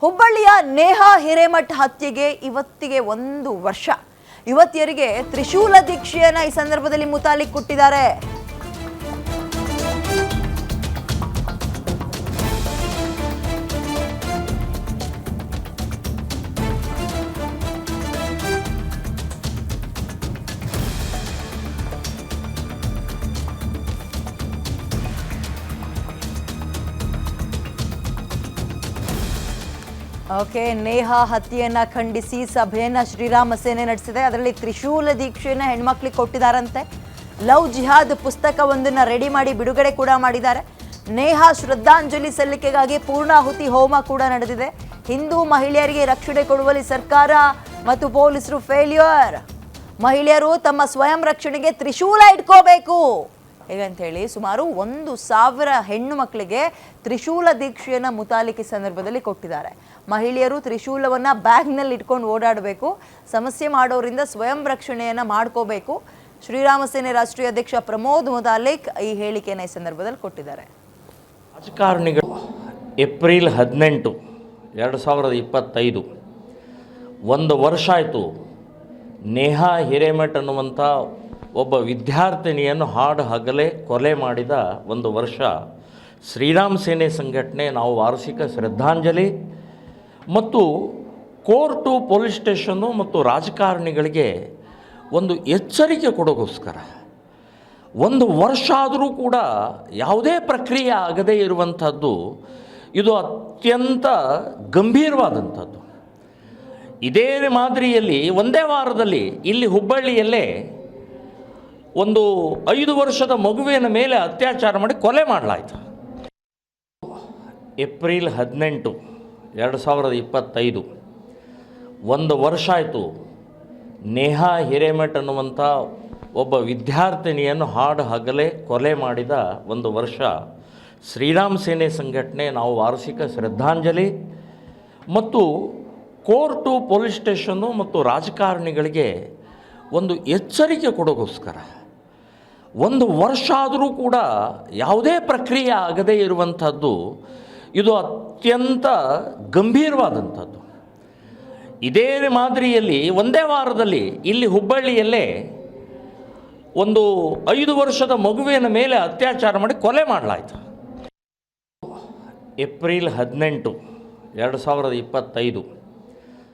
ಹುಬ್ಬಳ್ಳಿಯ ನೇಹಾ ಹಿರೇಮಠ ಹತ್ಯೆಗೆ ಇವತ್ತಿಗೆ 1 ವರ್ಷ. ಯುವತಿಯರಿಗೆ ತ್ರಿಶೂಲ ದೀಕ್ಷೆಯನ್ನ ಈ ಸಂದರ್ಭದಲ್ಲಿ ಮುತಾಲಿಕ್ ಕೊಟ್ಟಿದ್ದಾರೆ. ಓಕೆ, ನೇಹಾ ಹತ್ಯೆಯನ್ನ ಖಂಡಿಸಿ ಸಭೆಯನ್ನ ಶ್ರೀರಾಮ ಸೇನೆ ನಡೆಸಿದೆ. ಅದರಲ್ಲಿ ತ್ರಿಶೂಲ ದೀಕ್ಷೆಯನ್ನ ಹೆಣ್ಮಕ್ಳಿಗೆ ಕೊಟ್ಟಿದ್ದಾರಂತೆ. ಲವ್ ಜಿಹಾದ್ ಪುಸ್ತಕವೊಂದನ್ನು ರೆಡಿ ಮಾಡಿ ಬಿಡುಗಡೆ ಕೂಡ ಮಾಡಿದ್ದಾರೆ. ನೇಹಾ ಶ್ರದ್ಧಾಂಜಲಿ ಸಲ್ಲಿಕೆಗಾಗಿ ಪೂರ್ಣಾಹುತಿ ಹೋಮ ಕೂಡ ನಡೆದಿದೆ. ಹಿಂದೂ ಮಹಿಳೆಯರಿಗೆ ರಕ್ಷಣೆ ಕೊಡುವಲ್ಲಿ ಸರ್ಕಾರ ಮತ್ತು ಪೊಲೀಸರು ಫೇಲ್ಯೂರ್. ಮಹಿಳೆಯರು ತಮ್ಮ ಸ್ವಯಂ ರಕ್ಷಣೆಗೆ ತ್ರಿಶೂಲ ಇಟ್ಕೋಬೇಕು ಹೇಗಂತ ಹೇಳಿ ಸುಮಾರು 1,000 ಹೆಣ್ಣು ಮಕ್ಕಳಿಗೆ ತ್ರಿಶೂಲ ದೀಕ್ಷೆಯನ್ನು ಮುತಾಲಿಕ್ ಸಂದರ್ಭದಲ್ಲಿ ಕೊಟ್ಟಿದ್ದಾರೆ. ಮಹಿಳೆಯರು ತ್ರಿಶೂಲವನ್ನು ಬ್ಯಾಗ್ನಲ್ಲಿ ಇಟ್ಕೊಂಡು ಓಡಾಡಬೇಕು, ಸಮಸ್ಯೆ ಮಾಡೋರಿಂದ ಸ್ವಯಂ ರಕ್ಷಣೆಯನ್ನು ಮಾಡ್ಕೋಬೇಕು. ಶ್ರೀರಾಮ ಸೇನೆ ರಾಷ್ಟ್ರೀಯ ಅಧ್ಯಕ್ಷ ಪ್ರಮೋದ್ ಮುತಾಲಿಕ್ ಈ ಹೇಳಿಕೆಯನ್ನು ಈ ಸಂದರ್ಭದಲ್ಲಿ ಕೊಟ್ಟಿದ್ದಾರೆ. ರಾಜಕಾರಣಿಗಳು ಏಪ್ರಿಲ್ 18, 2025 1 ವರ್ಷ ಆಯಿತು ನೇಹಾ ಹಿರೇಮಠ ಅನ್ನುವಂಥ ಒಬ್ಬ ವಿದ್ಯಾರ್ಥಿನಿಯನ್ನು ಹಾಡು ಹಗಲೇ ಕೊಲೆ ಮಾಡಿದ 1 ವರ್ಷ. ಶ್ರೀರಾಮ ಸೇನೆ ಸಂಘಟನೆ ನಾವು ವಾರ್ಷಿಕ ಶ್ರದ್ಧಾಂಜಲಿ ಮತ್ತು ಕೋರ್ಟು, ಪೊಲೀಸ್ ಸ್ಟೇಷನ್ನು ಮತ್ತು ರಾಜಕಾರಣಿಗಳಿಗೆ ಒಂದು ಎಚ್ಚರಿಕೆ ಕೊಡೋಗೋಸ್ಕರ 1 ವರ್ಷ ಆದರೂ ಕೂಡ ಯಾವುದೇ ಪ್ರಕ್ರಿಯೆ ಆಗದೇ ಇರುವಂಥದ್ದು ಇದು ಅತ್ಯಂತ ಗಂಭೀರವಾದಂಥದ್ದು. ಇದೇ ಮಾದರಿಯಲ್ಲಿ ಒಂದೇ ವಾರದಲ್ಲಿ ಇಲ್ಲಿ ಹುಬ್ಬಳ್ಳಿಯಲ್ಲೇ ಒಂದು 5 ವರ್ಷದ ಮಗುವಿನ ಮೇಲೆ ಅತ್ಯಾಚಾರ ಮಾಡಿ ಕೊಲೆ ಮಾಡಲಾಯಿತು. ಏಪ್ರಿಲ್ 18, 2025 1 ವರ್ಷ ಆಯಿತು ನೇಹಾ ಹಿರೇಮಠ ಅನ್ನುವಂಥ ಒಬ್ಬ ವಿದ್ಯಾರ್ಥಿನಿಯನ್ನು ಹಾಡು ಹಗಲೇ ಕೊಲೆ ಮಾಡಿದ 1 ವರ್ಷ. ಶ್ರೀರಾಮ ಸೇನೆ ಸಂಘಟನೆ ನಾವು ವಾರ್ಷಿಕ ಶ್ರದ್ಧಾಂಜಲಿ ಮತ್ತು ಕೋರ್ಟು, ಪೊಲೀಸ್ ಸ್ಟೇಷನ್ನು ಮತ್ತು ರಾಜಕಾರಣಿಗಳಿಗೆ ಒಂದು ಎಚ್ಚರಿಕೆ ಕೊಡೋಗೋಸ್ಕರ 1 ವರ್ಷ ಆದರೂ ಕೂಡ ಯಾವುದೇ ಪ್ರಕ್ರಿಯೆ ಆಗದೇ ಇರುವಂಥದ್ದು ಇದು ಅತ್ಯಂತ ಗಂಭೀರವಾದಂಥದ್ದು. ಇದೇ ಮಾದರಿಯಲ್ಲಿ ಒಂದೇ ವಾರದಲ್ಲಿ ಇಲ್ಲಿ ಹುಬ್ಬಳ್ಳಿಯಲ್ಲೇ ಒಂದು 5 ವರ್ಷದ ಮಗುವಿನ ಮೇಲೆ ಅತ್ಯಾಚಾರ ಮಾಡಿ ಕೊಲೆ ಮಾಡಲಾಯಿತು. ಏಪ್ರಿಲ್ 18, 2025